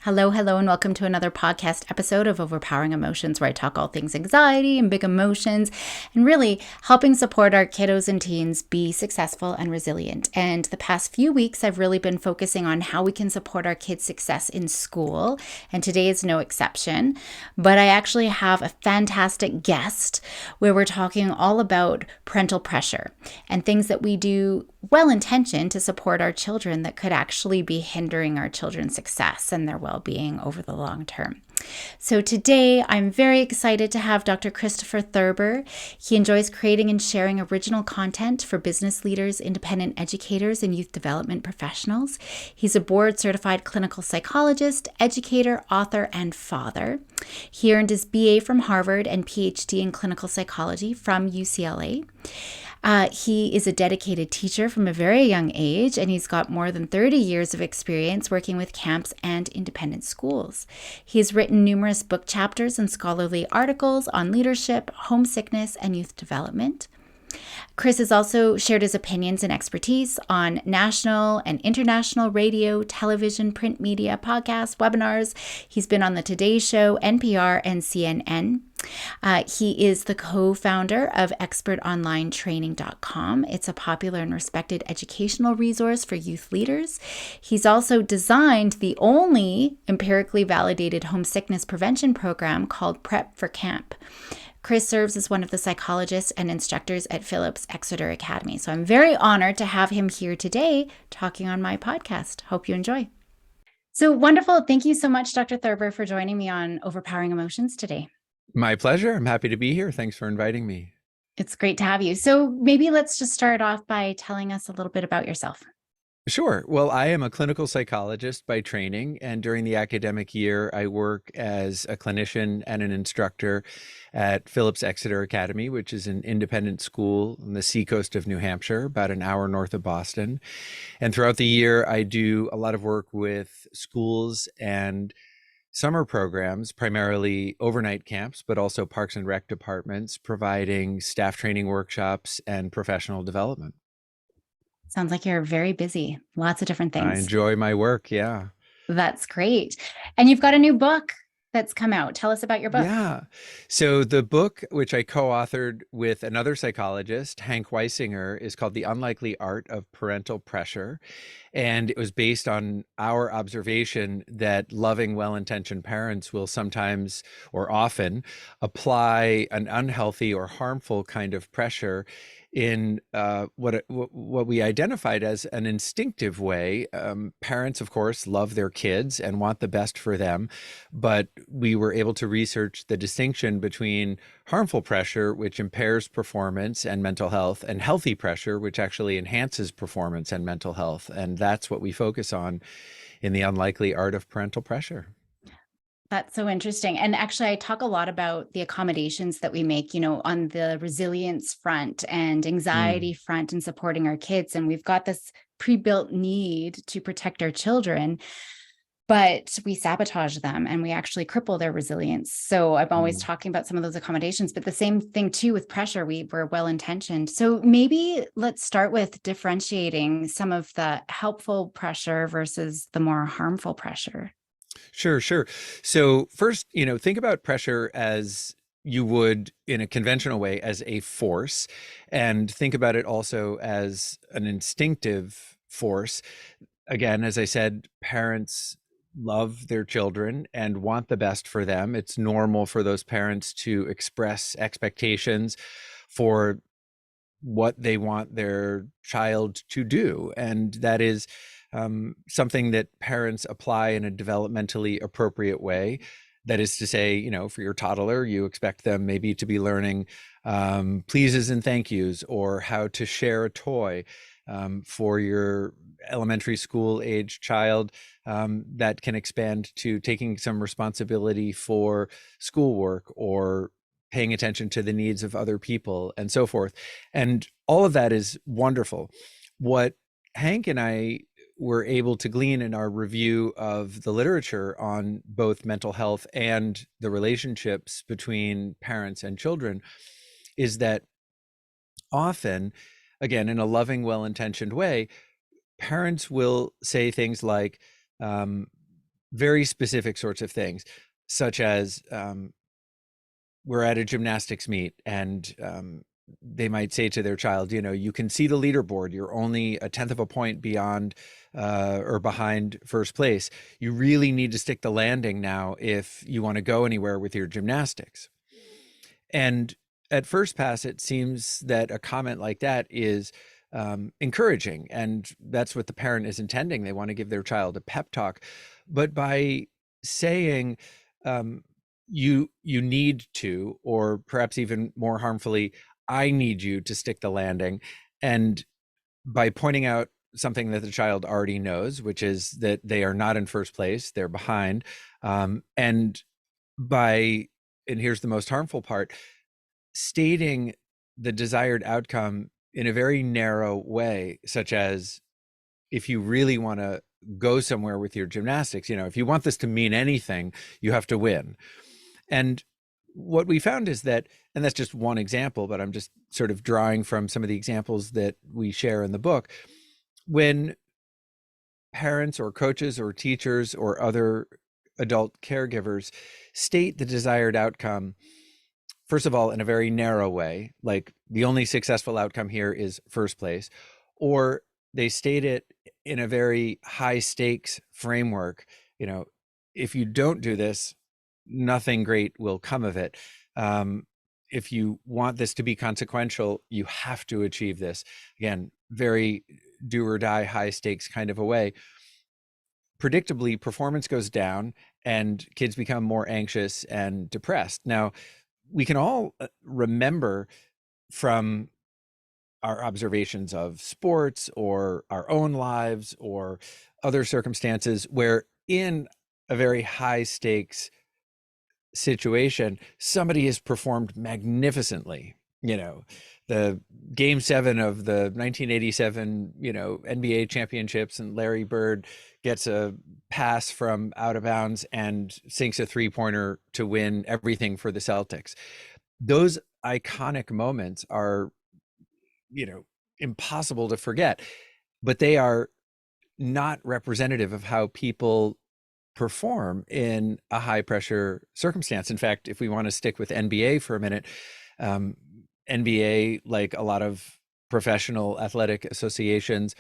Hello, hello, and welcome to another podcast episode of Overpowering Emotions, where I talk all things anxiety and big emotions and really helping support our kiddos and teens be successful and resilient. And the past few weeks, I've really been focusing on how we can support our kids' success in school. And today is no exception. But I actually have a fantastic guest where we're talking all about parental pressure and things that we do well-intentioned to support our children that could actually be hindering our children's success and their well-being over the long term. So today, I'm very excited to have Dr. Christopher Thurber. He enjoys creating and sharing original content for business leaders, independent educators, and youth development professionals. He's a board-certified clinical psychologist, educator, author, and father. He earned his BA from Harvard and PhD in clinical psychology from UCLA. He is a dedicated teacher from a very young age, and he's got more than 30 years of experience working with camps and independent schools. He's written numerous book chapters and scholarly articles on leadership, homesickness, and youth development. Chris has also shared his opinions and expertise on national and international radio, television, print media, podcasts, webinars. He's been on the Today Show, NPR, and CNN. He is the co-founder of expertonlinetraining.com. It's a popular and respected educational resource for youth leaders. He's also designed the only empirically validated homesickness prevention program called Prep for Camp. Chris serves as one of the psychologists and instructors at Phillips Exeter Academy. So I'm very honored to have him here today talking on my podcast. Hope you enjoy. So wonderful. Thank you so much, Dr. Thurber, for joining me on Overpowering Emotions today. My pleasure. I'm happy to be here. Thanks for inviting me. It's great to have you. So maybe let's just start off by telling us a little bit about yourself. Sure. Well, I am a clinical psychologist by training, and during the academic year, I work as a clinician and an instructor at Phillips Exeter Academy, which is an independent school on the seacoast of New Hampshire, about an hour north of Boston. And throughout the year, I do a lot of work with schools and summer programs, primarily overnight camps, but also parks and rec departments, providing staff training workshops and professional development. Sounds like you're very busy. Lots of different I things. enjoy my work. Yeah. That's great. And you've got a new book that's come out. Tell us about your book. Yeah. So the book, which I co-authored with another psychologist, Hank Weisinger, is called The Unlikely Art of Parental Pressure. And it was based on our observation that loving, well-intentioned parents will sometimes or often apply an unhealthy or harmful kind of pressure in what we identified as an instinctive way. Parents, of course, love their kids and want the best for them, but we were able to research the distinction between harmful pressure, which impairs performance and mental health, and healthy pressure, which actually enhances performance and mental health. And that's what we focus on in The Unlikely Art of Parental Pressure. That's so interesting. And actually, I talk a lot about the accommodations that we make, on the resilience front and anxiety front and supporting our kids. And we've got this pre-built need to protect our children, but we sabotage them and we actually cripple their resilience. So I'm always talking about some of those accommodations, but the same thing too with pressure. We're well-intentioned. So maybe let's start with differentiating some of the helpful pressure versus the more harmful pressure. Sure. So first, think about pressure as you would in a conventional way as a force, and think about it also as an instinctive force. Again, as I said, parents love their children and want the best for them. It's normal for those parents to express expectations for what they want their child to do. And that is something that parents apply in a developmentally appropriate way. That is to say, for your toddler, you expect them maybe to be learning pleases and thank yous, or how to share a toy. For your elementary school age child, that can expand to taking some responsibility for schoolwork or paying attention to the needs of other people and so forth. And all of that is wonderful. What Hank and I were able to glean in our review of the literature on both mental health and the relationships between parents and children is that often, again, in a loving, well-intentioned way, parents will say things like, very specific sorts of things, such as we're at a gymnastics meet and they might say to their child, you can see the leaderboard. You're only a tenth of a point beyond or behind first place. You really need to stick the landing now if you want to go anywhere with your gymnastics. And at first pass, it seems that a comment like that is encouraging. And that's what the parent is intending. They want to give their child a pep talk. But by saying, you need to, or perhaps even more harmfully, I need you to stick the landing. And by pointing out something that the child already knows, which is that they are not in first place, they're behind. And here's the most harmful part, stating the desired outcome in a very narrow way, such as if you really want to go somewhere with your gymnastics, if you want this to mean anything, you have to win. And what we found is that, and that's just one example, but I'm just sort of drawing from some of the examples that we share in the book, when parents or coaches or teachers or other adult caregivers state the desired outcome, first of all, in a very narrow way, like the only successful outcome here is first place, or they state it in a very high stakes framework. If you don't do this, nothing great will come of it. If you want this to be consequential, you have to achieve this. Again, very do or die, high stakes kind of a way. Predictably, performance goes down and kids become more anxious and depressed. Now, we can all remember from our observations of sports or our own lives or other circumstances where in a very high stakes situation, somebody has performed magnificently. The game 7 of the 1987, NBA championships, and Larry Bird gets a pass from out of bounds and sinks a 3-pointer to win everything for the Celtics. Those iconic moments are, impossible to forget, but they are not representative of how people perform in a high pressure circumstance. In fact, if we want to stick with NBA for a minute, NBA, like a lot of professional athletic associations,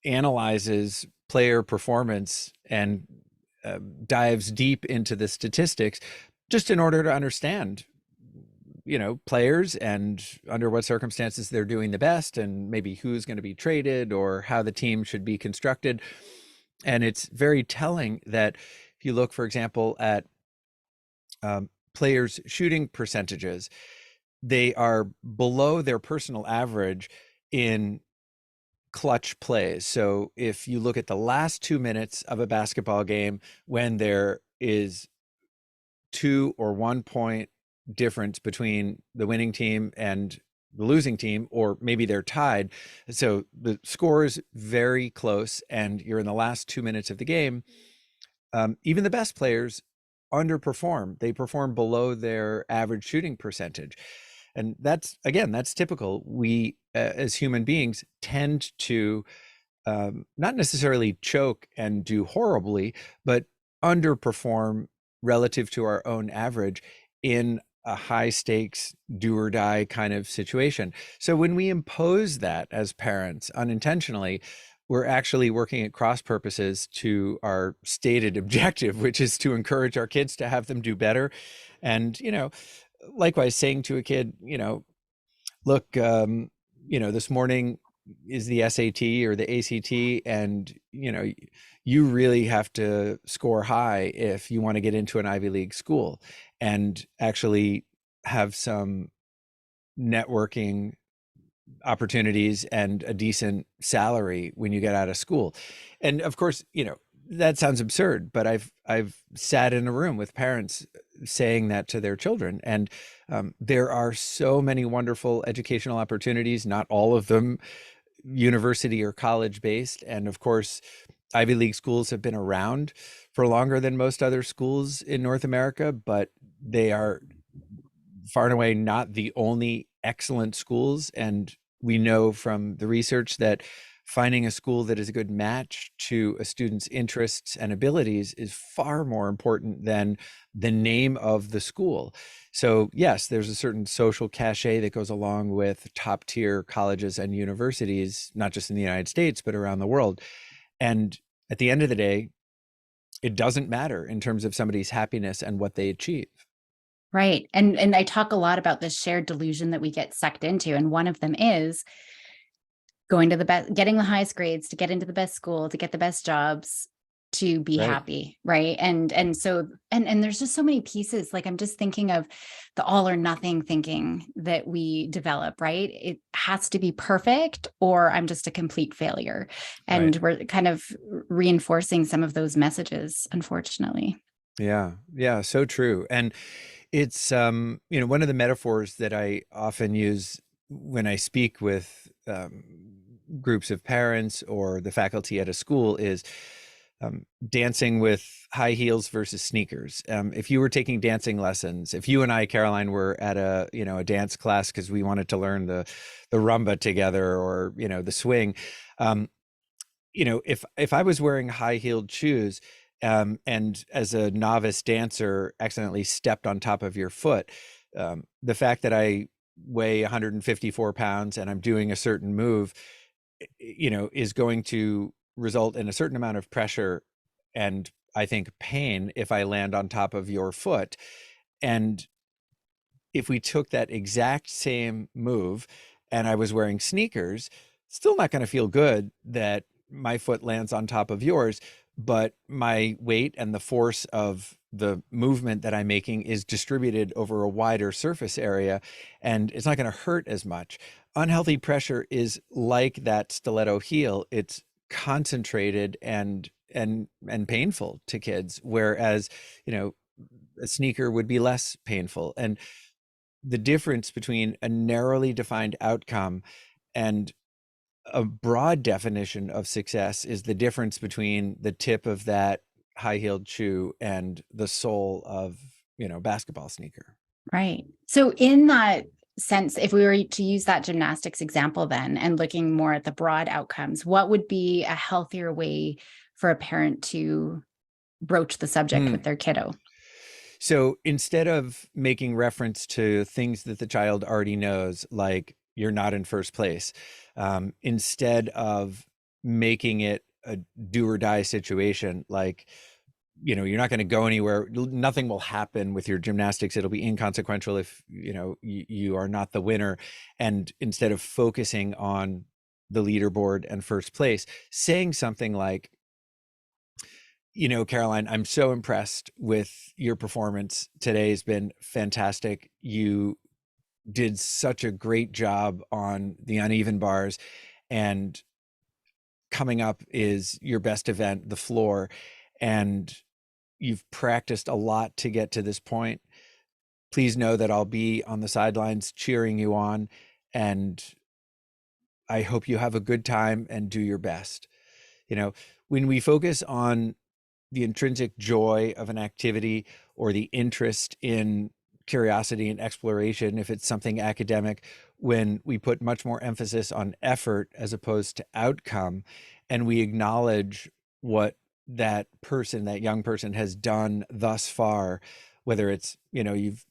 analyzes player performance and dives deep into the statistics just in order to understand players and under what circumstances they're doing the best, and maybe who's going to be traded or how the team should be constructed. And it's very telling that if you look, for example, at players' shooting percentages, they are below their personal average in clutch plays. So if you look at the last 2 minutes of a basketball game, when there is 2 or 1 point difference between the winning team and the losing team, or maybe they're tied, so the score is very close and you're in the last 2 minutes of the game, even the best players underperform. They perform below their average shooting percentage. And that's typical. We as human beings tend to not necessarily choke and do horribly, but underperform relative to our own average in a high stakes do or die kind of situation. So when we impose that as parents unintentionally, we're actually working at cross purposes to our stated objective, which is to encourage our kids to have them do better. And, likewise saying to a kid, look, this morning is the SAT or the ACT, and, you really have to score high if you want to get into an Ivy League school and actually have some networking opportunities and a decent salary when you get out of school. And of course, that sounds absurd, but I've sat in a room with parents saying that to their children, and there are so many wonderful educational opportunities, not all of them university or college based. And of course, Ivy League schools have been around for longer than most other schools in North America, but they are far and away not the only excellent schools. And we know from the research that finding a school that is a good match to a student's interests and abilities is far more important than the name of the school. So, yes, there's a certain social cachet that goes along with top tier colleges and universities, not just in the United States, but around the world. And at the end of the day, it doesn't matter in terms of somebody's happiness and what they achieve. Right. And I talk a lot about this shared delusion that we get sucked into. And one of them is going to the best, getting the highest grades to get into the best school, to get the best jobs, to be Right. happy. Right. And there's just so many pieces. Like I'm just thinking of the all or nothing thinking that we develop, right? It has to be perfect or I'm just a complete failure. Right. And we're kind of reinforcing some of those messages, unfortunately. Yeah. Yeah. So true. And it's, one of the metaphors that I often use when I speak with groups of parents or the faculty at a school is dancing with high heels versus sneakers. If you were taking dancing lessons, if you and I, Caroline, were at a dance class because we wanted to learn the rumba together or the swing, um, if I was wearing high heeled shoes, and as a novice dancer accidentally stepped on top of your foot, the fact that I weigh 154 pounds and I'm doing a certain move, is going to result in a certain amount of pressure and I think pain if I land on top of your foot. And if we took that exact same move and I was wearing sneakers, still not going to feel good that my foot lands on top of yours, but my weight and the force of the movement that I'm making is distributed over a wider surface area and it's not going to hurt as much. Unhealthy pressure is like that stiletto heel. It's concentrated and painful to kids, whereas, you know, a sneaker would be less painful. And the difference between a narrowly defined outcome and a broad definition of success is the difference between the tip of that high-heeled shoe and the sole of, basketball sneaker. Right. So in that sense, if we were to use that gymnastics example then and looking more at the broad outcomes, what would be a healthier way for a parent to broach the subject with Hmm. their kiddo? So instead of making reference to things that the child already knows, like you're not in first place, instead of making it a do or die situation, like, you're not going to go anywhere. Nothing will happen with your gymnastics. It'll be inconsequential if, you are not the winner. And instead of focusing on the leaderboard and first place, saying something like, Caroline, I'm so impressed with your performance. Today has been fantastic. You did such a great job on the uneven bars, and coming up is your best event, the floor. And you've practiced a lot to get to this point. Please know that I'll be on the sidelines cheering you on. And I hope you have a good time and do your best. When we focus on the intrinsic joy of an activity or the interest in curiosity and exploration, if it's something academic, when we put much more emphasis on effort as opposed to outcome, and we acknowledge what that person, that young person has done thus far, whether it's, you've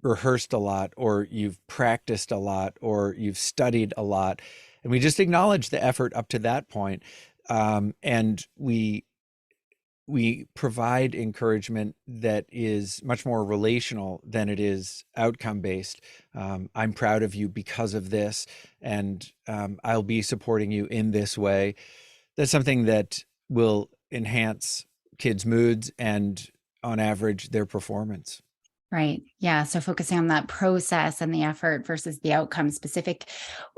rehearsed a lot or you've practiced a lot or you've studied a lot, and we just acknowledge the effort up to that point, and we provide encouragement that is much more relational than it is outcome based. I'm proud of you because of this, and I'll be supporting you in this way. That's something that will enhance kids' moods and, on average, their performance. Right. Yeah. So focusing on that process and the effort versus the outcome specific.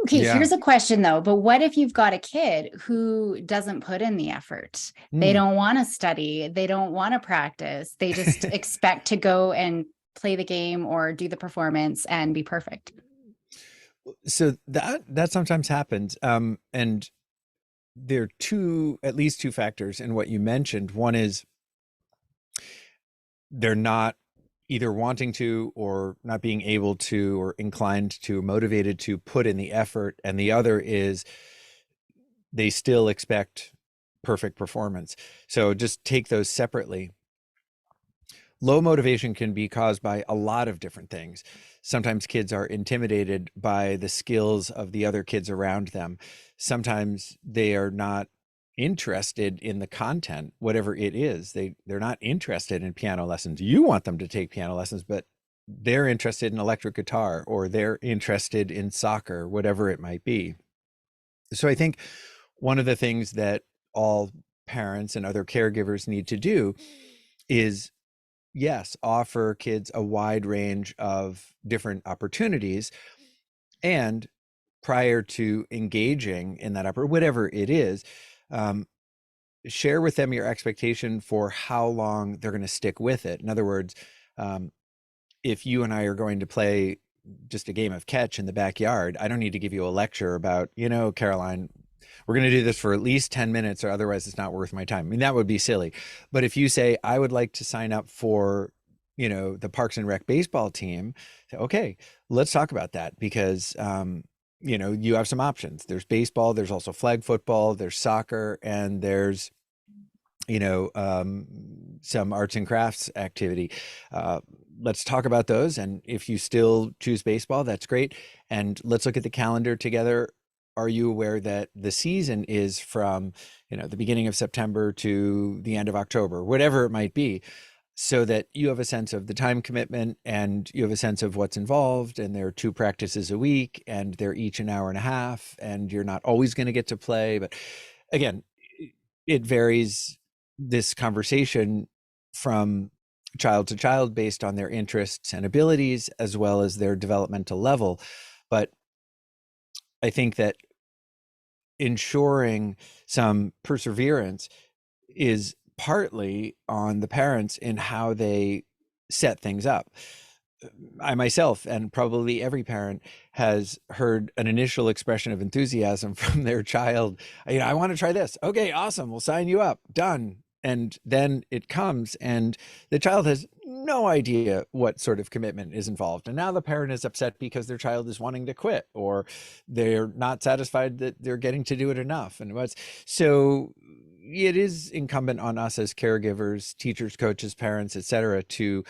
Okay. Yeah. Here's a question though. But what if you've got a kid who doesn't put in the effort? They Mm. don't want to study. They don't want to practice. They just expect to go and play the game or do the performance and be perfect. So that sometimes happens, and there are at least two factors in what you mentioned. One is they're not either wanting to or not being able to or inclined to, motivated to put in the effort, and the other is they still expect perfect performance. So just take those separately. Low motivation can be caused by a lot of different things. Sometimes kids are intimidated by the skills of the other kids around them. Sometimes they are not interested in the content, whatever it is. They're not interested in piano lessons. You want them to take piano lessons, but they're interested in electric guitar, or they're interested in soccer, whatever it might be. So I think one of the things that all parents and other caregivers need to do is, yes, offer kids a wide range of different opportunities. And prior to engaging in that whatever it is, um, share with them your expectation for how long they're going to stick with it. In other words, um, if you and I are going to play just a game of catch in the backyard, I don't need to give you a lecture about, Caroline, we're going to do this for at least 10 minutes or otherwise it's not worth my time. I mean, that would be silly. But if you say, I would like to sign up for, the Parks and Rec baseball team, okay, let's talk about that, because, you have some options. There's baseball, there's also flag football, there's soccer, and there's some arts and crafts activity. Let's talk about those. And if you still choose baseball, that's great. And let's look at the calendar together. Are you aware that the season is from, the beginning of September to the end of October, whatever it might be, so that you have a sense of the time commitment and you have a sense of what's involved. And there are 2 practices a week and they're each an hour and a half, and you're not always going to get to play. But again, it varies, this conversation, from child to child based on their interests and abilities as well as their developmental level. But I think that ensuring some perseverance is partly on the parents in how they set things up. I myself, and probably every parent, has heard an initial expression of enthusiasm from their child. I want to try this. Okay, awesome. We'll sign you up. Done. And then it comes, and the child has no idea what sort of commitment is involved. And now the parent is upset because their child is wanting to quit, or they're not satisfied that they're getting to do it enough. And what's so it is incumbent on us as caregivers, teachers, coaches, parents, etc., to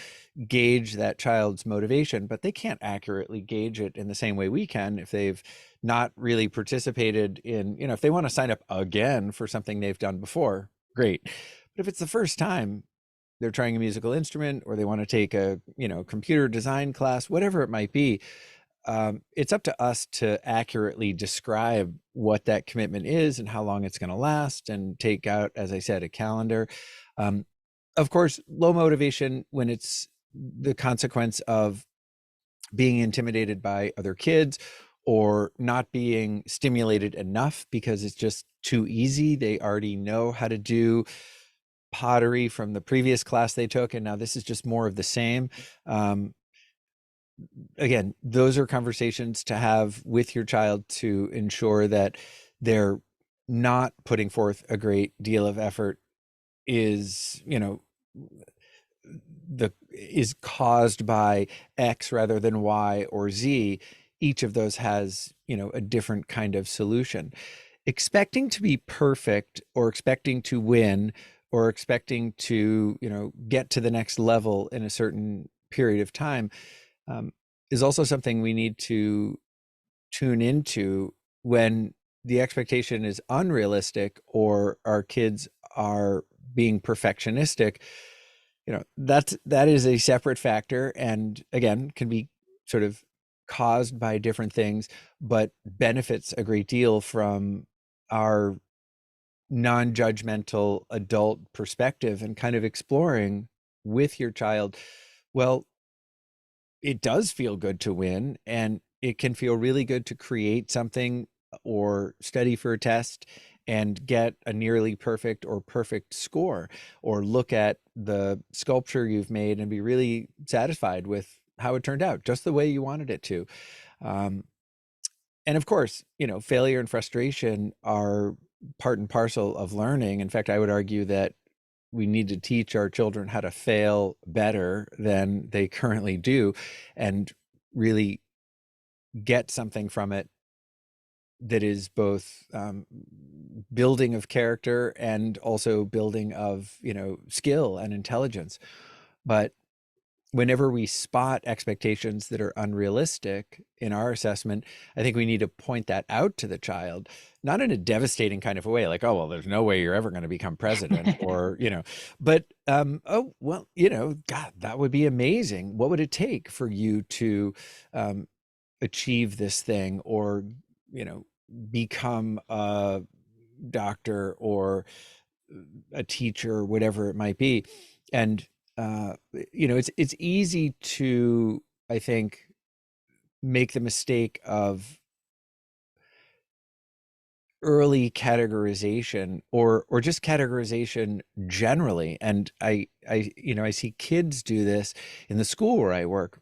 gauge that child's motivation, but they can't accurately gauge it in the same way we can if they've not really participated in, if they want to sign up again for something they've done before, great. But if it's the first time they're trying a musical instrument, or they want to take a, computer design class, whatever it might be, it's up to us to accurately describe what that commitment is and how long it's going to last, and take out, as I said, a calendar. Of course, low motivation, when it's the consequence of being intimidated by other kids or not being stimulated enough because it's just too easy. They already know how to do pottery from the previous class they took, and now this is just more of the same. Again, those are conversations to have with your child to ensure that they're not putting forth a great deal of effort is, is caused by X rather than Y or Z. Each of those has, a different kind of solution. Expecting to be perfect, or expecting to win, or expecting to, get to the next level in a certain period of time, is also something we need to tune into when the expectation is unrealistic, or our kids are being perfectionistic. That is a separate factor, and again, can be sort of caused by different things, but benefits a great deal from our non-judgmental adult perspective, and kind of exploring with your child, well, it does feel good to win, and it can feel really good to create something or study for a test and get a nearly perfect or perfect score, or look at the sculpture you've made and be really satisfied with how it turned out, just the way you wanted it to. Um, and of course, failure and frustration are part and parcel of learning. In fact, I would argue that we need to teach our children how to fail better than they currently do, and really get something from it that is both building of character and also building of, skill and intelligence. But whenever we spot expectations that are unrealistic in our assessment, I think we need to point that out to the child, not in a devastating kind of a way, like, oh, well, there's no way you're ever going to become president, or, but, oh, well, God, that would be amazing. What would it take for you to achieve this thing, or, become a doctor or a teacher, whatever it might be? And it's easy to, I think, make the mistake of early categorization, or just categorization generally. And I see kids do this in the school where I work.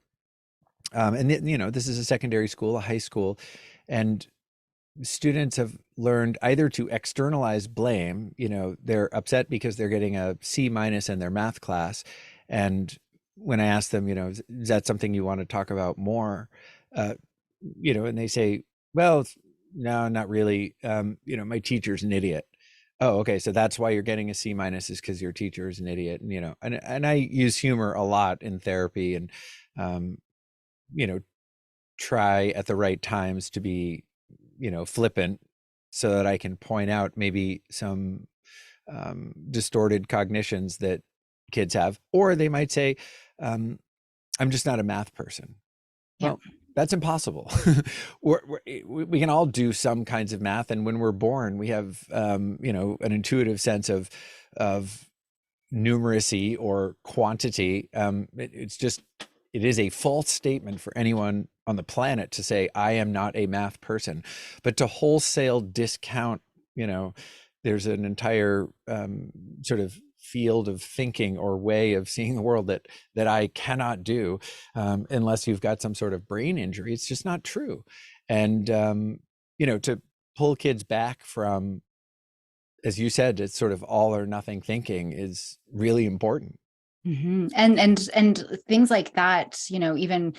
And this is a secondary school, a high school, and students have learned either to externalize blame. They're upset because they're getting a C- in their math class. And when I ask them, is that something you want to talk about more? Uh, and they say, well, no, not really. My teacher's an idiot. Oh, okay. So that's why you're getting a C- is because your teacher is an idiot. And I use humor a lot in therapy, and, um, you know, try at the right times to be, flippant, so that I can point out maybe some distorted cognitions that kids have. Or they might say, I'm just not a math person. Yeah. Well, that's impossible. We can all do some kinds of math. And when we're born, we have, an intuitive sense of numeracy or quantity. It is a false statement for anyone on the planet to say, I am not a math person. But to wholesale discount, there's an entire sort of field of thinking or way of seeing the world that I cannot do, unless you've got some sort of brain injury. It's just not true. And to pull kids back from, as you said, it's sort of all or nothing thinking is really important. Mm-hmm. And things like that, even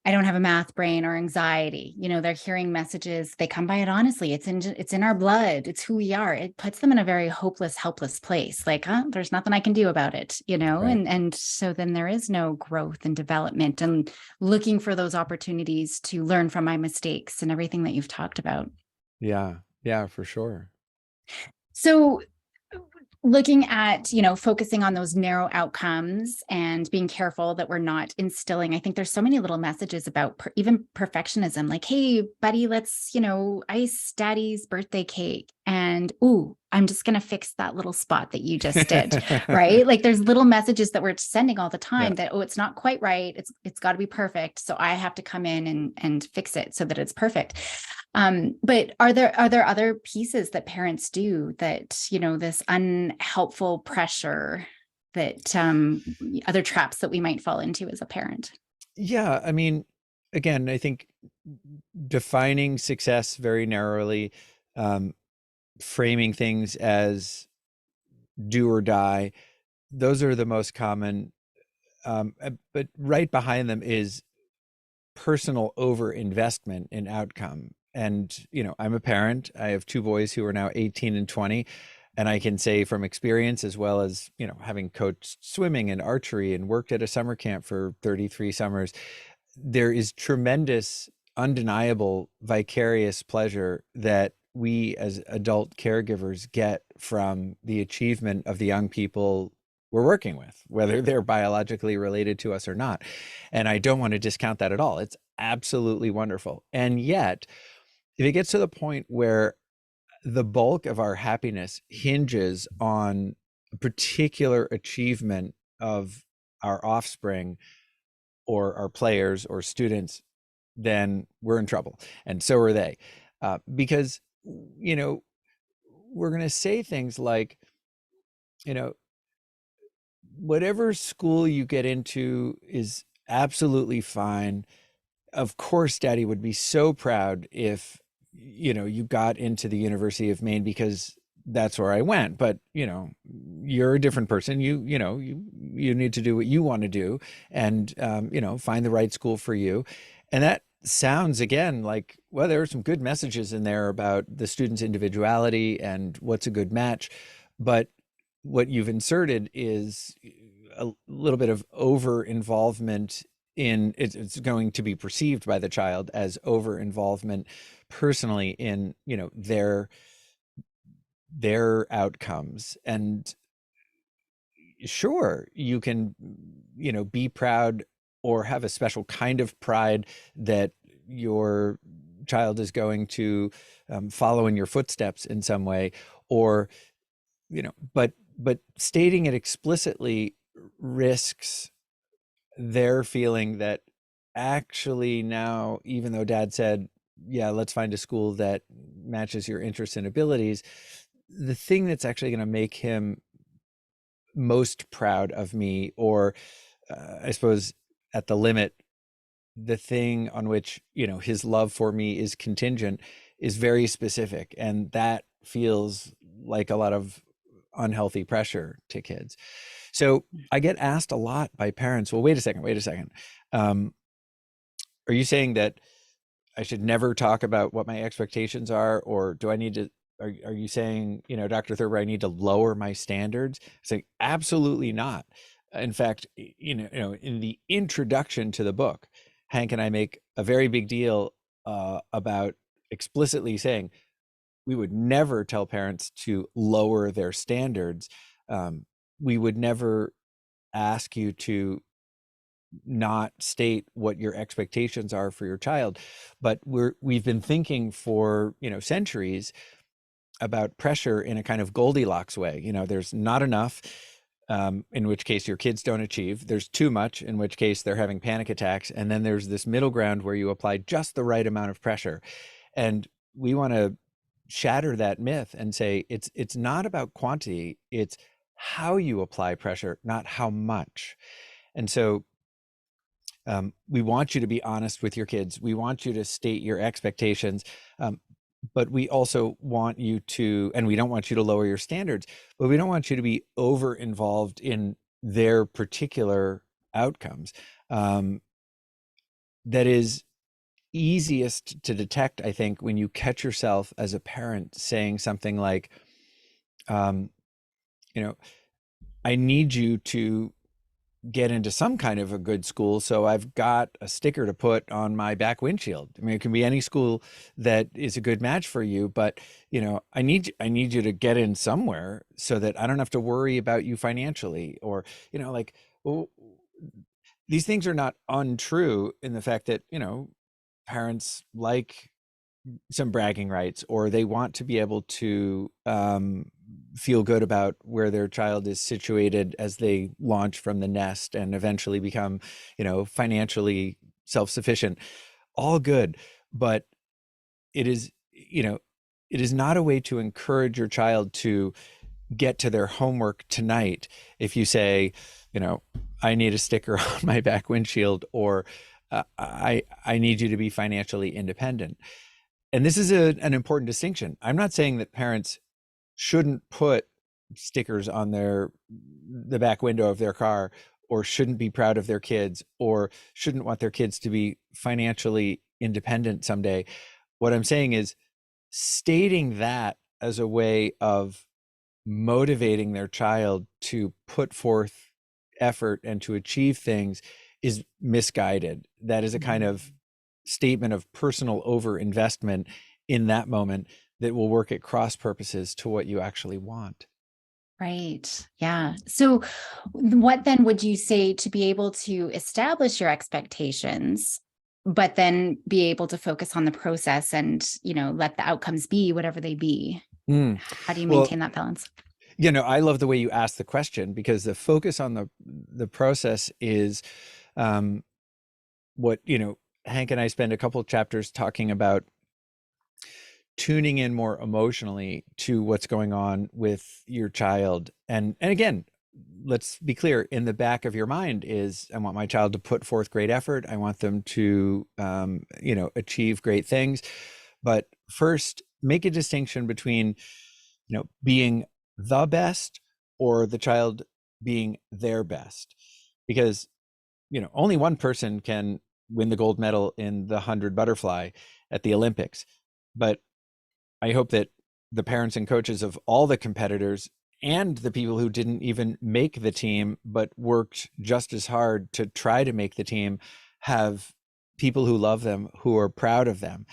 I don't have a math brain or anxiety, they're hearing messages, they come by it honestly. It's in our blood. It's who we are. It puts them in a very hopeless, helpless place. Like, there's nothing I can do about it, Right. and so then there is no growth and development and looking for those opportunities to learn from my mistakes and everything that you've talked about. Yeah. Yeah, for sure. So looking at, focusing on those narrow outcomes and being careful that we're not instilling, I think there's so many little messages about even perfectionism, like, hey, buddy, let's, ice daddy's birthday cake. And, ooh, I'm just going to fix that little spot that you just did. Right. Like there's little messages that we're sending all the Yeah. time that, oh, it's not quite right. It's got to be perfect. So I have to come in and fix it so that it's perfect. But are there other pieces that parents do that, this unhelpful pressure that other traps that we might fall into as a parent? Yeah. I mean, again, I think defining success very narrowly, um, framing things as do or die, those are the most common. But right behind them is personal overinvestment in outcome. And, I'm a parent. I have two boys who are now 18 and 20. And I can say from experience, as well as, having coached swimming and archery and worked at a summer camp for 33 summers, there is tremendous, undeniable, vicarious pleasure that we as adult caregivers get from the achievement of the young people we're working with, whether they're biologically related to us or not. And I don't want to discount that at all. It's absolutely wonderful. And yet, if it gets to the point where the bulk of our happiness hinges on a particular achievement of our offspring or our players or students, then we're in trouble. And so are they. Because, we're going to say things like, you know, whatever school you get into is absolutely fine. Of course, Daddy would be so proud if, you got into the University of Maine, because that's where I went. But, you're a different person. You need to do what you want to do, and, find the right school for you. And that sounds again like, well, there are some good messages in there about the student's individuality and what's a good match. But what you've inserted is a little bit of over involvement in it's going to be perceived by the child as over involvement personally in, their outcomes. And sure, you can, be proud or have a special kind of pride that your child is going to follow in your footsteps in some way, or, but stating it explicitly risks their feeling that actually now, even though dad said, yeah, let's find a school that matches your interests and abilities, the thing that's actually going to make him most proud of me, or I suppose at the limit, the thing on which, his love for me is contingent, is very specific. And that feels like a lot of unhealthy pressure to kids. So I get asked a lot by parents, well, wait a second. Are you saying that I should never talk about what my expectations are, or do I need to, are you saying, Dr. Thurber, I need to lower my standards? It's like, absolutely not. In fact, in the introduction to the book, Hank and I make a very big deal about explicitly saying we would never tell parents to lower their standards. We would never ask you to not state what your expectations are for your child, but we've been thinking for centuries about pressure in a kind of Goldilocks way. There's not enough, in which case your kids don't achieve. There's too much, in which case they're having panic attacks. And then there's this middle ground where you apply just the right amount of pressure. And we want to shatter that myth and say it's not about quantity, it's how you apply pressure, not how much. And so we want you to be honest with your kids. We want you to state your expectations. But we also want you to, and we don't want you to lower your standards, but we don't want you to be over involved in their particular outcomes. That is easiest to detect, I think, when you catch yourself as a parent saying something like, I need you to get into some kind of a good school, so I've got a sticker to put on my back windshield. I mean, it can be any school that is a good match for you, but I need you to get in somewhere so that I don't have to worry about you financially, or like, well, these things are not untrue in the fact that parents like some bragging rights, or they want to be able to feel good about where their child is situated as they launch from the nest and eventually become, financially self-sufficient. All good, but it is, it is not a way to encourage your child to get to their homework tonight if you say, I need a sticker on my back windshield, or I need you to be financially independent. And this is an important distinction. I'm not saying that parents shouldn't put stickers on the back window of their car, or shouldn't be proud of their kids, or shouldn't want their kids to be financially independent someday. What I'm saying is stating that as a way of motivating their child to put forth effort and to achieve things is misguided. That is a kind of statement of personal overinvestment in that moment that will work at cross purposes to what you actually want. Right. Yeah. So what then would you say to be able to establish your expectations, but then be able to focus on the process and, let the outcomes be whatever they be? How do you Well, maintain that balance? I love the way you asked the question, because the focus on the process is what, Hank and I spend a couple of chapters talking about tuning in more emotionally to what's going on with your child. And again, let's be clear, in the back of your mind is, I want my child to put forth great effort. I want them to, achieve great things. But first, make a distinction between being the best or the child being their best. Because, only one person can win the gold medal in the 100 butterfly at the Olympics. But I hope that the parents and coaches of all the competitors and the people who didn't even make the team but worked just as hard to try to make the team have people who love them, who are proud of them.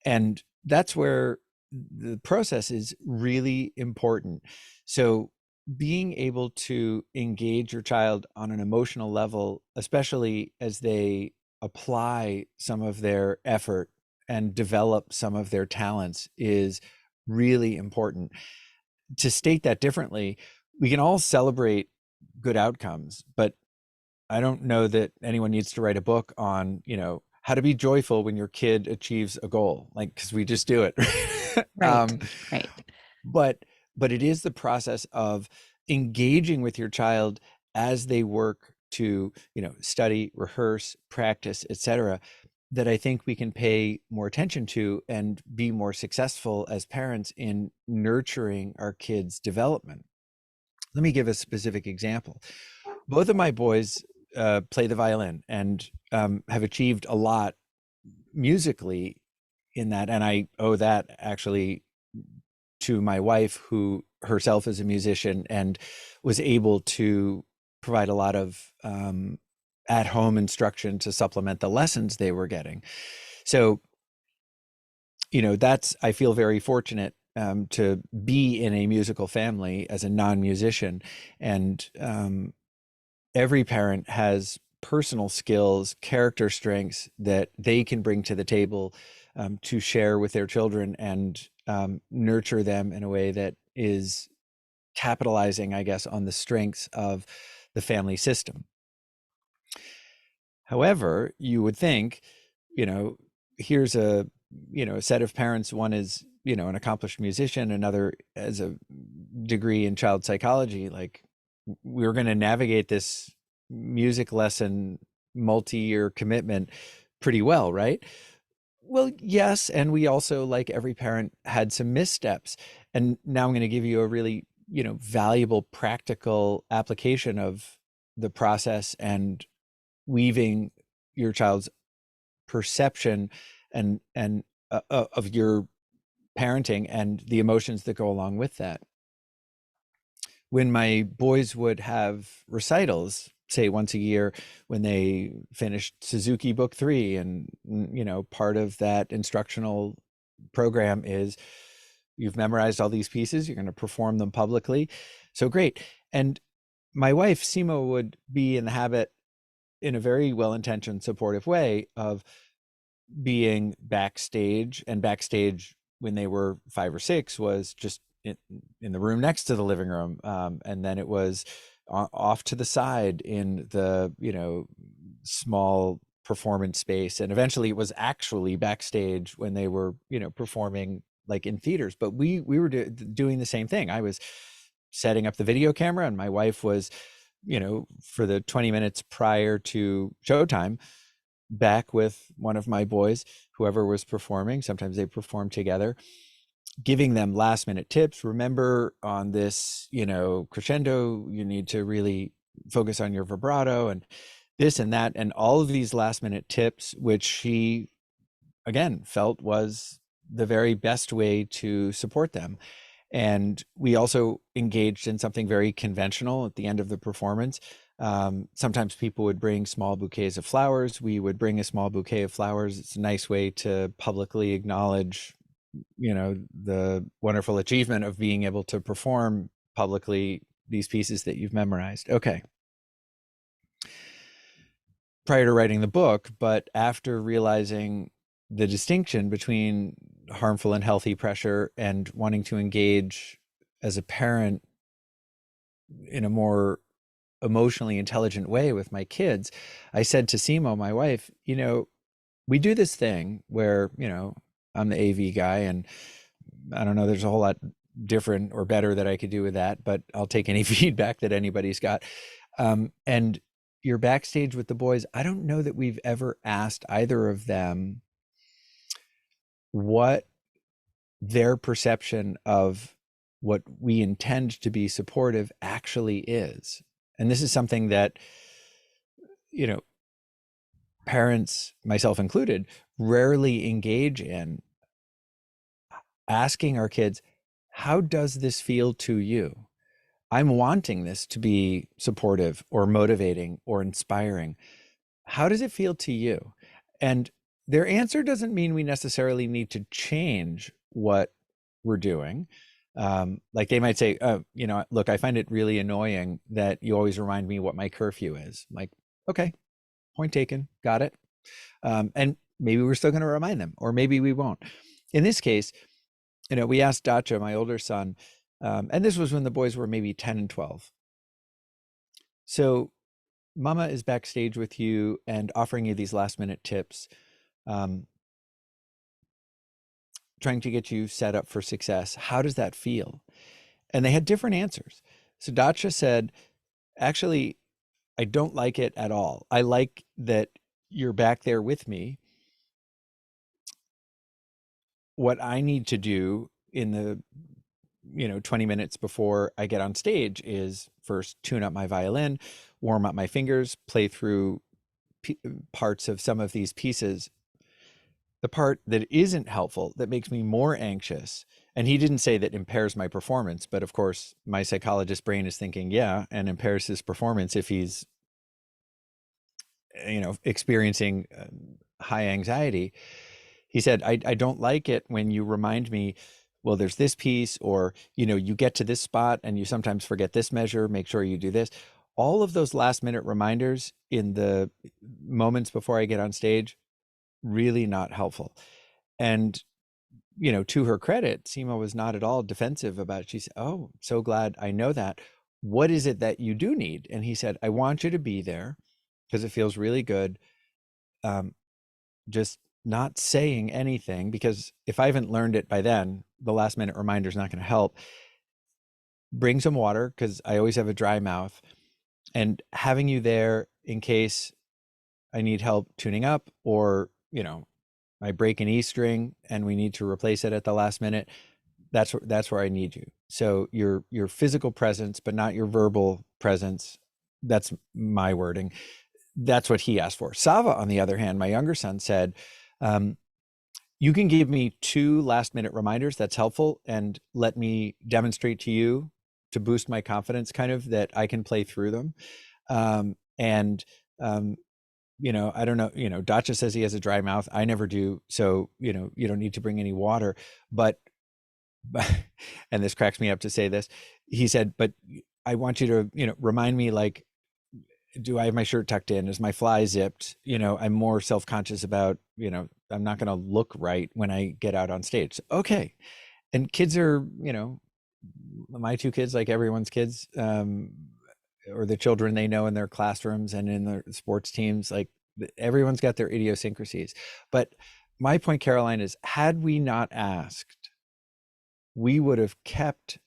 And that's where the process is really important. So being able to engage your child on an emotional level, especially as they apply some of their effort and develop some of their talents, is really important. To state that differently, we can all celebrate good outcomes, but I don't know that anyone needs to write a book on, how to be joyful when your kid achieves a goal, like, because we just do it. Right. Right. But it is the process of engaging with your child as they work to, study, rehearse, practice, etc., that I think we can pay more attention to and be more successful as parents in nurturing our kids' development. Let me give a specific example. Both of my boys play the violin and have achieved a lot musically in that. And I owe that actually to my wife, who herself is a musician and was able to provide a lot of at-home instruction to supplement the lessons they were getting. So, I feel very fortunate to be in a musical family as a non-musician. And every parent has personal skills, character strengths that they can bring to the table to share with their children and nurture them in a way that is capitalizing, I guess, on the strengths of the family system. However, you would think, here's a set of parents. One is, an accomplished musician, another has a degree in child psychology. Like, we're going to navigate this music lesson multi-year commitment pretty well, right? Well, yes. And we also, like every parent, had some missteps. And now I'm going to give you a really, valuable practical application of the process and weaving your child's perception and of your parenting and the emotions that go along with that. When my boys would have recitals, say once a year, when they finished Suzuki Book 3, and part of that instructional program is you've memorized all these pieces, you're going to perform them publicly. So great. And my wife, Simo, would be in the habit, in a very well-intentioned, supportive way, of being backstage. And backstage when they were 5 or 6 was just in the room next to the living room. And then it was off to the side in the, small performance space. And eventually it was actually backstage when they were, performing like in theaters. But we were doing the same thing. I was setting up the video camera, and my wife was, for the 20 minutes prior to showtime, back with one of my boys, whoever was performing. Sometimes they perform together, giving them last minute tips. Remember, on this, crescendo, you need to really focus on your vibrato and this and that, and all of these last minute tips, which she, again, felt was the very best way to support them. And we also engaged in something very conventional at the end of the performance. Sometimes people would bring small bouquets of flowers. We would bring a small bouquet of flowers. It's a nice way to publicly acknowledge, the wonderful achievement of being able to perform publicly these pieces that you've memorized. Okay. Prior to writing the book, but after realizing the distinction between harmful and healthy pressure and wanting to engage as a parent in a more emotionally intelligent way with my kids, I said to Simo, my wife, we do this thing where, I'm the AV guy, and I don't know, there's a whole lot different or better that I could do with that, but I'll take any feedback that anybody's got. And you're backstage with the boys. I don't know that we've ever asked either of them what their perception of what we intend to be supportive actually is. And this is something that, you know, parents, myself included, rarely engage in. Asking our kids, how does this feel to you? I'm wanting this to be supportive or motivating or inspiring. How does it feel to you? And their answer doesn't mean we necessarily need to change what we're doing. Like they might say, you know, look, I find it really annoying that you always remind me what my curfew is. I'm like, okay, point taken, got it. And maybe we're still going to remind them, or maybe we won't. In this case, you know, we asked Dacha, my older son, and this was when the boys were maybe 10 and 12. So Mama is backstage with you and offering you these last minute tips, trying to get you set up for success. How does that feel? And they had different answers. So Dacha said, actually, I don't like it at all. I like that you're back there with me. What I need to do in the 20 minutes before I get on stage is first tune up my violin, warm up my fingers, play through parts of some of these pieces. The part that isn't helpful, that makes me more anxious, and he didn't say that impairs my performance, but of course my psychologist brain is thinking, yeah, and impairs his performance if he's experiencing high anxiety. He said, I don't like it when you remind me, well, there's this piece, or, you get to this spot and you sometimes forget this measure, make sure you do this. All of those last minute reminders in the moments before I get on stage, really not helpful. And, to her credit, Seema was not at all defensive about it. She said, oh, so glad I know that. What is it that you do need? And he said, I want you to be there because it feels really good. Just not saying anything, because if I haven't learned it by then, the last minute reminder is not going to help. Bring some water, because I always have a dry mouth, and having you there in case I need help tuning up, or, I break an E string and we need to replace it at the last minute. That's where I need you. So your physical presence, but not your verbal presence. That's my wording. That's what he asked for. Sava, on the other hand, my younger son, said, you can give me 2 last minute reminders. That's helpful. And let me demonstrate to you, to boost my confidence, kind of, that I can play through them. I don't know, Dacha says he has a dry mouth. I never do. So, you don't need to bring any water, but, and this cracks me up to say this, he said, but I want you to, remind me, like, do I have my shirt tucked in? Is my fly zipped? I'm more self-conscious about, I'm not going to look right when I get out on stage. Okay. And kids are, my 2 kids, like everyone's kids, or the children they know in their classrooms and in their sports teams, like everyone's got their idiosyncrasies. But my point, Caroline, is had we not asked, we would have kept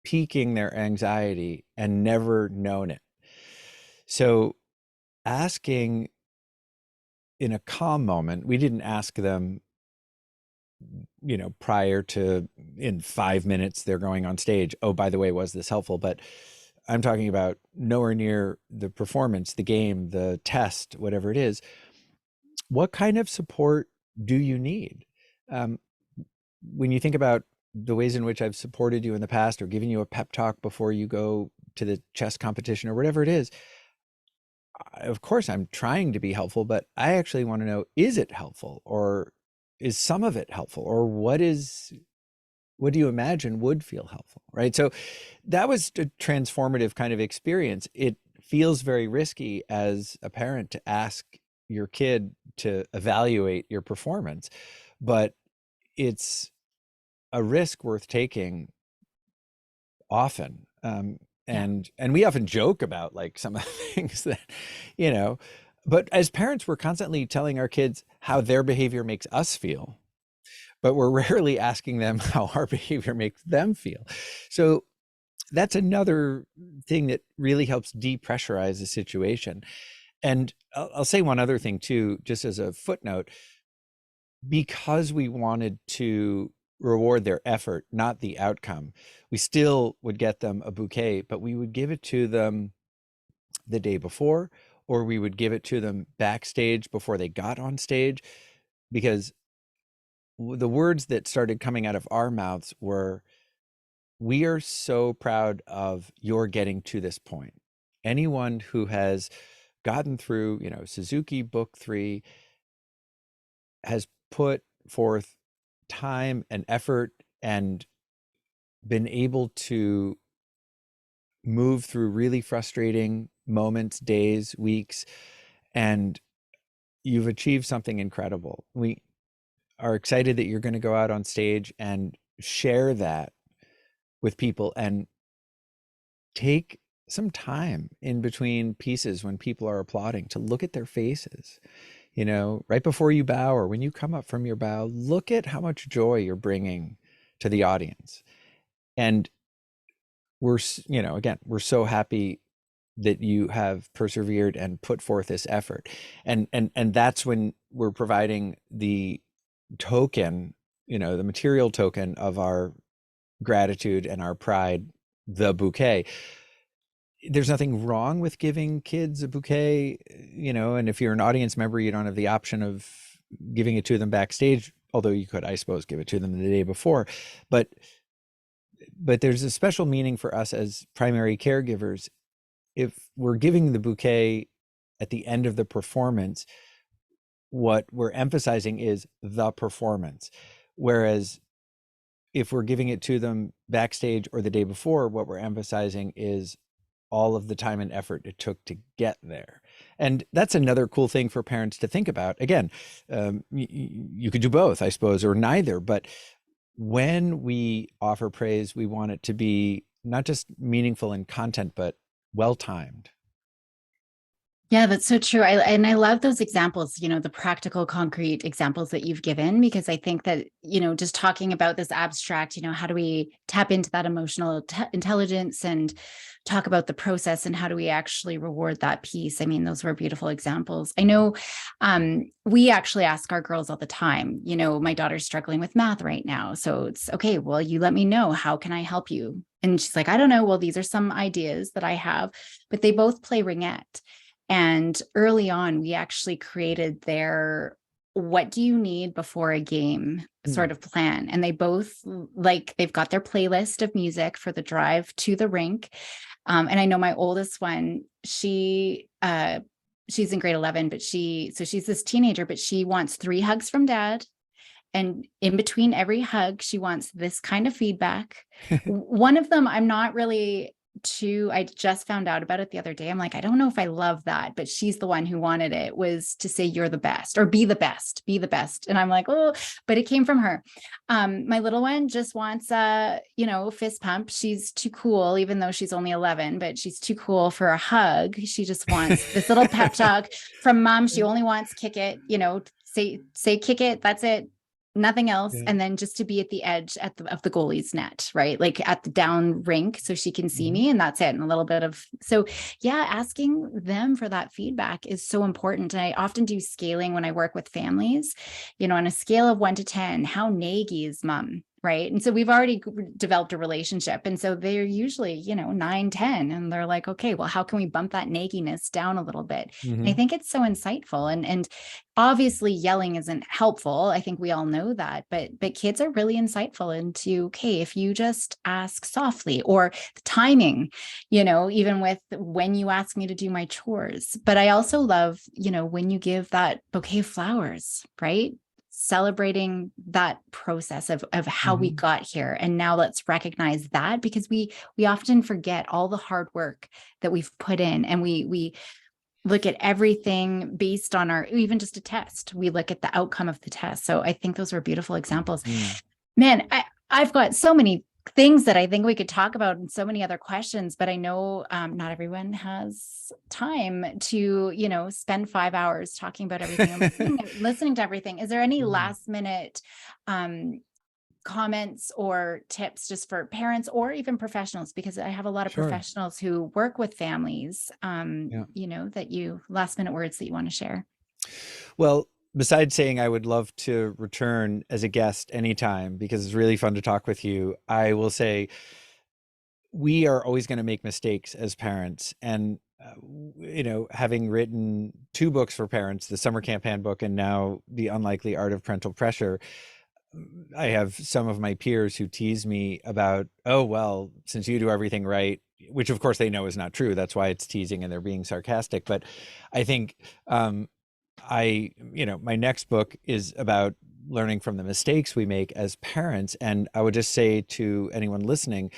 piquing their anxiety and never known it. So asking in a calm moment, we didn't ask them, prior to, in 5 minutes they're going on stage, oh, by the way, was this helpful? But I'm talking about nowhere near the performance, the game, the test, whatever it is. What kind of support do you need? When you think about the ways in which I've supported you in the past, or given you a pep talk before you go to the chess competition or whatever it is, of course I'm trying to be helpful, but I actually want to know, is it helpful, or is some of it helpful, or what do you imagine would feel helpful, right? So that was a transformative kind of experience. It feels very risky as a parent to ask your kid to evaluate your performance, but it's a risk worth taking often. And we often joke about, like, some of the things that, but as parents, we're constantly telling our kids how their behavior makes us feel, but we're rarely asking them how our behavior makes them feel. So that's another thing that really helps depressurize the situation. And I'll say one other thing too, just as a footnote, because we wanted to reward their effort, not the outcome. We still would get them a bouquet, but we would give it to them the day before, or we would give it to them backstage before they got on stage, because the words that started coming out of our mouths were, we are so proud of your getting to this point. Anyone who has gotten through, Suzuki Book 3 has put forth time and effort and been able to move through really frustrating moments, days, weeks, and you've achieved something incredible. We are excited that you're going to go out on stage and share that with people, and take some time in between pieces when people are applauding to look at their faces. Right before you bow, or when you come up from your bow, look at how much joy you're bringing to the audience. And again, we're so happy that you have persevered and put forth this effort. And that's when we're providing the token, the material token of our gratitude and our pride, the bouquet. There's nothing wrong with giving kids a bouquet, and if you're an audience member, you don't have the option of giving it to them backstage, although you could, I suppose, give it to them the day before. But there's a special meaning for us as primary caregivers. If we're giving the bouquet at the end of the performance, what we're emphasizing is the performance. Whereas if we're giving it to them backstage or the day before, what we're emphasizing is all of the time and effort it took to get there. And that's another cool thing for parents to think about. Again, you could do both, I suppose, or neither. But when we offer praise, we want it to be not just meaningful in content, but well-timed. Yeah, that's so true. I love those examples, the practical, concrete examples that you've given, because I think that, just talking about this abstract, how do we tap into that emotional intelligence and talk about the process, and how do we actually reward that piece? I mean, those were beautiful examples. I know we actually ask our girls all the time, my daughter's struggling with math right now. So it's okay, well, you let me know, how can I help you? And she's like, I don't know. Well, these are some ideas that I have, but they both play ringette. And early on, we actually created their what do you need before a game sort of plan. And they both they've got their playlist of music for the drive to the rink. And I know my oldest one, she's in grade 11, but she's this teenager, but she wants 3 hugs from dad. And in between every hug, she wants this kind of feedback. One of them, I'm not really I just found out about it the other day. I'm like, I don't know if I love that, but she's the one who wanted it, was to say, you're the best, or be the best, be the best. And I'm like, oh, but it came from her. My little one just wants fist pump. She's too cool, even though she's only 11, but she's too cool for a hug. She just wants this little pep talk from mom. She only wants kick it, say kick it. That's it. Nothing else. Yeah. And then just to be at the edge of the goalie's net, right? Like at the down rink, so she can see me, and that's it. And a little bit of, so yeah, asking them for that feedback is so important. And I often do scaling when I work with families, on a scale of 1 to 10, how naggy is mom? Right. And so we've already developed a relationship. And so they're usually, 9, 10. And they're like, okay, well, how can we bump that nagginess down a little bit? And I think it's so insightful. And obviously yelling isn't helpful. I think we all know that, but kids are really insightful into, okay, if you just ask softly, or the timing, even with when you ask me to do my chores. But I also love, when you give that bouquet of flowers, right? Celebrating that process of how we got here. And now let's recognize that, because we often forget all the hard work that we've put in, and we look at everything based on even just a test. We look at the outcome of the test. So I think those were beautiful examples. Man, I've got so many things that I think we could talk about, and so many other questions, but I know not everyone has time to, spend 5 hours talking about everything and listening to everything. Is there any last minute comments or tips just for parents or even professionals? Because I have a lot of professionals who work with families, last minute words that you want to share. Well, besides saying I would love to return as a guest anytime because it's really fun to talk with you, I will say we are always going to make mistakes as parents. And, having written two books for parents, the Summer Camp Handbook and now The Unlikely Art of Parental Pressure, I have some of my peers who tease me about, oh, well, since you do everything right, which of course they know is not true. That's why it's teasing and they're being sarcastic. But I think my next book is about learning from the mistakes we make as parents. And I would just say to anyone listening,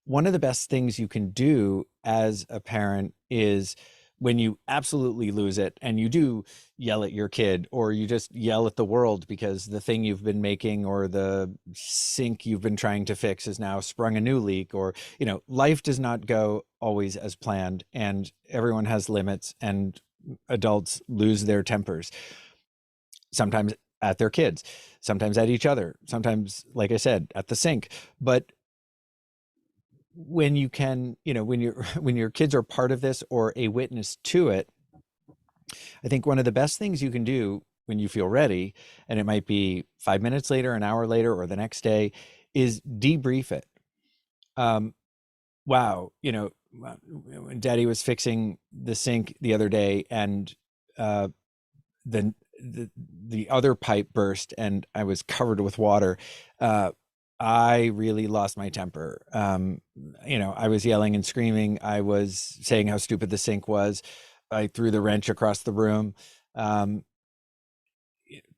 one of the best things you can do as a parent is when you absolutely lose it and you do yell at your kid or you just yell at the world because the thing you've been making or the sink you've been trying to fix has now sprung a new leak, or life does not go always as planned and everyone has limits and adults lose their tempers, sometimes at their kids, sometimes at each other, sometimes, like I said, at the sink. But when you can, when your kids are part of this or a witness to it, I think one of the best things you can do when you feel ready, and it might be 5 minutes later, an hour later, or the next day, is debrief it. Wow, when Daddy was fixing the sink the other day, and the the other pipe burst, and I was covered with water. I really lost my temper. I was yelling and screaming. I was saying how stupid the sink was. I threw the wrench across the room. Um,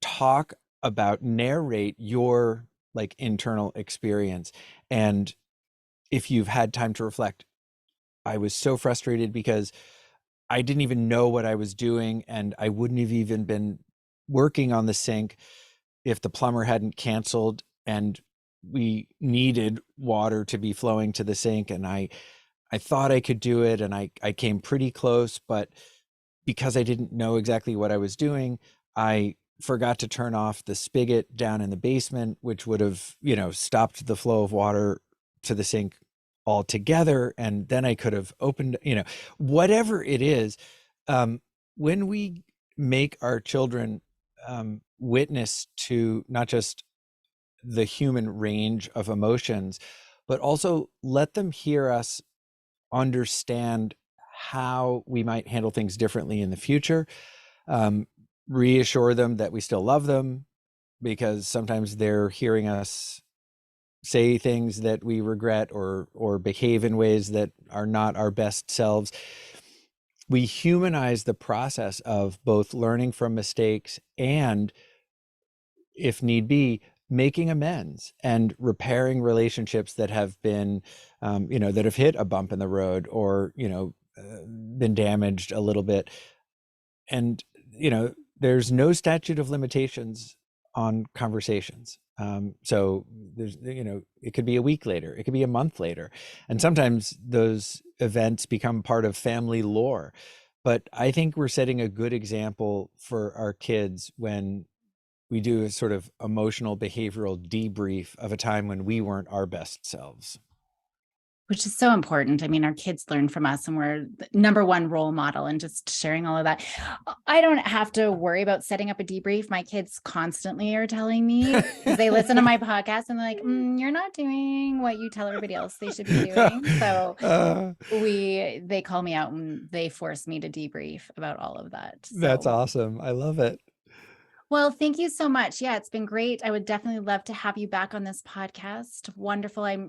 Talk about, narrate your like internal experience. And if you've had time to reflect, I was so frustrated because I didn't even know what I was doing, and I wouldn't have even been working on the sink if the plumber hadn't canceled and we needed water to be flowing to the sink. And I thought I could do it, and I came pretty close, but because I didn't know exactly what I was doing, I forgot to turn off the spigot down in the basement, which would have, stopped the flow of water to the sink altogether. And then I could have opened, whatever it is. When we make our children witness to not just the human range of emotions, but also let them hear us understand how we might handle things differently in the future. Um, Reassure them that we still love them, because sometimes they're hearing us say things that we regret or behave in ways that are not our best selves. We humanize the process of both learning from mistakes and, if need be, making amends and repairing relationships that have been, that have hit a bump in the road or, been damaged a little bit. And, there's no statute of limitations on conversations. So there's, it could be a week later, it could be a month later. And sometimes those events become part of family lore. But I think we're setting a good example for our kids when we do a sort of emotional behavioral debrief of a time when we weren't our best selves. Which is so important. I mean, our kids learn from us and we're the number one role model, and just sharing all of that. I don't have to worry about setting up a debrief. My kids constantly are telling me, because they listen to my podcast and they're like, you're not doing what you tell everybody else they should be doing. So they call me out and they force me to debrief about all of that. That's So awesome. I love it. well, thank you so much. Yeah, it's been great. I would definitely love to have you back on this podcast. Wonderful.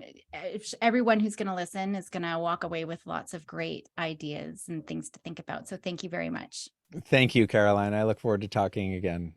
Everyone who's going to listen is going to walk away with lots of great ideas and things to think about. So thank you very much. Thank you, Caroline. I look forward to talking again.